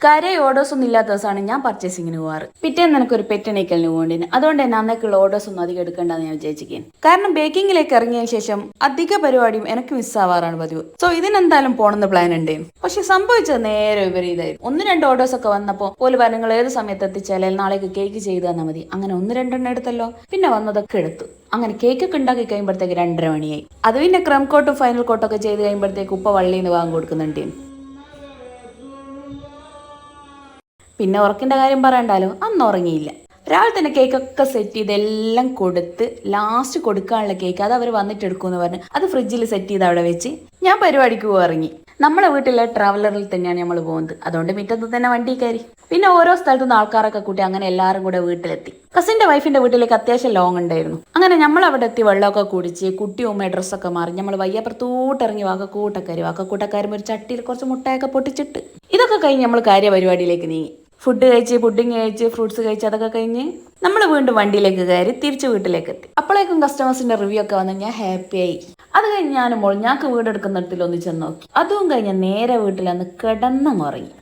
കരയും ഓർഡേഴ്സ് ഒന്നും ഇല്ലാത്ത ദിവസമാണ് ഞാൻ പർച്ചേസിങ്ങിന് പോവാറ്. പിറ്റേന്ന് എനിക്കൊരു പെറ്റണിക്കലിന് പോകേണ്ടിന്. അതുകൊണ്ട് തന്നെ അന്നേക്കുള്ള ഓർഡേഴ്സ് ഒന്നും അധികം എടുക്കേണ്ടെന്ന് ഞാൻ വിചാരിച്ചിരിക്കുകയാണ്. കാരണം ബേക്കിങ്ങിലേക്ക് ഇറങ്ങിയതിന് ശേഷം അധിക പരിപാടിയും എനിക്ക് മിസ്സാവാറാണ് പതിവ്. സോ ഇതിനെന്തായാലും പോണെന്ന് പ്ലാൻ ഉണ്ട്. പക്ഷെ സംഭവിച്ചത് നേരെ വിപരീതമായിരുന്നു. ഒന്ന് രണ്ട് ഓർഡേഴ്സ് ഒക്കെ വന്നപ്പോൾ പോലും പറഞ്ഞു നിങ്ങൾ ഏത് സമയത്ത് എത്തിച്ചാലും നാളേക്ക് കേക്ക് ചെയ്ത് തന്നാൽ മതി. അങ്ങനെ ഒന്ന് രണ്ടെണ്ണം എടുത്തല്ലോ. പിന്നെ വന്നതൊക്കെ എടുത്തു. അങ്ങനെ കേക്കൊക്കെ ഉണ്ടാക്കി കഴിയുമ്പോഴത്തേക്ക് 2:30 മണിയായി. അത് പിന്നെ ക്രം കോട്ടും ഫൈനൽ കോട്ടും ഒക്കെ ചെയ്ത് കഴിയുമ്പോഴത്തേക്ക് ഉപ്പ വള്ളിയിൽ നിന്ന് വാങ്ങി കൊടുക്കുന്നുണ്ട്. പിന്നെ ഉറക്കിൻ്റെ കാര്യം പറയണ്ടല്ലോ, അന്ന് ഉറങ്ങിയില്ല. രാവിലെ തന്നെ കേക്കൊക്കെ സെറ്റ് ചെയ്ത് എല്ലാം കൊടുത്ത് ലാസ്റ്റ് കൊടുക്കാനുള്ള കേക്ക് അത് അവർ വന്നിട്ട് എടുക്കുമെന്ന് പറഞ്ഞ് അത് ഫ്രിഡ്ജിൽ സെറ്റ് ചെയ്ത് അവിടെ വെച്ച് ഞാൻ പരിപാടിക്ക് ഇറങ്ങി. നമ്മളെ വീട്ടിലെ ട്രാവലറിൽ തന്നെയാണ് നമ്മൾ പോകുന്നത്. അതുകൊണ്ട് മുറ്റത്ത് തന്നെ വണ്ടി കയറി. പിന്നെ ഓരോ സ്ഥലത്തു നിന്ന് ആൾക്കാരൊക്കെ കൂട്ടി അങ്ങനെ എല്ലാവരും കൂടെ വീട്ടിലെത്തി. കസിന്റെ വൈഫിന്റെ വീട്ടിലേക്ക് അത്യാവശ്യം ലോങ് ഉണ്ടായിരുന്നു. അങ്ങനെ നമ്മൾ അവിടെ എത്തി വെള്ളമൊക്കെ കുടിച്ച് കുട്ടി ഉമ്മ ഡ്രസ്സൊക്കെ മാറി നമ്മൾ വയ്യപ്പുറത്തോട്ടിറങ്ങി വാക്കക്കൂട്ടക്കാരും ഒരു ചട്ടിയിൽ കുറച്ച് മുട്ടയൊക്കെ പൊട്ടിച്ചിട്ട് ഇതൊക്കെ കഴിഞ്ഞ് നമ്മൾ കാര്യപരിപാടിയിലേക്ക് നീങ്ങി. ഫുഡ് കഴിച്ച് പുഡിങ് കഴിച്ച് ഫ്രൂട്ട്സ് കഴിച്ച് അതൊക്കെ കഴിഞ്ഞ് നമ്മൾ വീണ്ടും വണ്ടിയിലേക്ക് കയറി തിരിച്ച് വീട്ടിലേക്ക് എത്തി. അപ്പോഴേക്കും കസ്റ്റമേഴ്സിന്റെ റിവ്യൂ ഒക്കെ വന്ന് ഞാൻ ഹാപ്പിയായി. അത് കഴിഞ്ഞ് ഞാനും മോൾ ഞങ്ങൾക്ക് വീടെടുക്കുന്നിടത്തിൽ ഒന്ന് ചെന്ന് നോക്കി. അതും കഴിഞ്ഞ് നേരെ വീട്ടിൽ വന്ന് കിടന്നങ്ങുറങ്ങി.